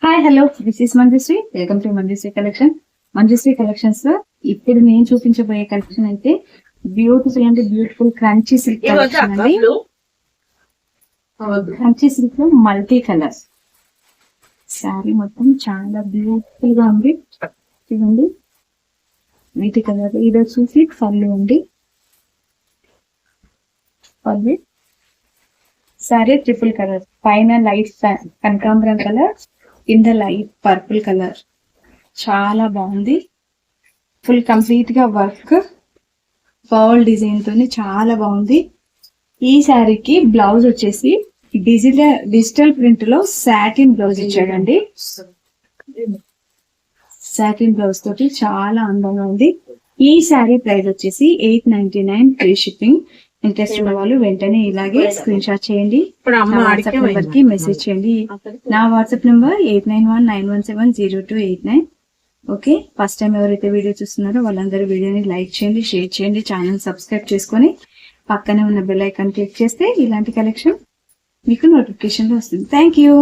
Hi hello, this is Manjushree. Welcome to Manjushree collection. Manjushree collections లో ఇప్పుడు నేను చూపించబోయే కలెక్షన్ అయితే బ్యూటిఫుల్ అంటే బ్యూటిఫుల్ క్రంచీ సిల్క్ కలెక్షన్ అండి. క్రంచీ సిల్క్ లో మల్టీ కలర్స్ శారీ మొత్తం చాలా బ్యూటిఫుల్ గా ఉంది. చూడండి, వీటి కలర్ ఇది వచ్చేసి పళ్ళు అండి. పళ్ళు శారీ ట్రిపుల్ కలర్, పైన లైట్ కనకాంబరం కలర్, కింద లైట్ పర్పుల్ కలర్. చాలా బాగుంది. ఫుల్ కంప్లీట్ గా వర్క్ పర్ల్ డిజైన్ తోని చాలా బాగుంది. ఈ శారీకి బ్లౌజ్ వచ్చేసి డిజిటల్ ప్రింట్ లో సాటిన్ బ్లౌజ్ ఇచ్చాడండి. సాటిన్ బ్లౌజ్ తోటి చాలా అందంగా ఉంది. ఈ శారీ ప్రైస్ వచ్చేసి 899 ఫ్రీ షిప్పింగ్. ఇంట్రెస్ట్ ఉన్న వాళ్ళు వెంటనే ఇలాగే స్క్రీన్ షాట్ చేయండి, వాట్సాప్ నెంబర్ కి మెసేజ్ చేయండి. నా WhatsApp number 8919170289. Okay, first time ఎవరైతే వీడియో చూస్తున్నారో వాళ్ళందరూ వీడియోని లైక్ చేయండి, షేర్ చేయండి, ఛానల్ సబ్స్క్రైబ్ చేసుకొని పక్కనే ఉన్న బెల్ ఐకాన్ క్లిక్ చేస్తే ఇలాంటి కలెక్షన్ మీకు నోటిఫికేషన్ లో వస్తుంది. Thank you.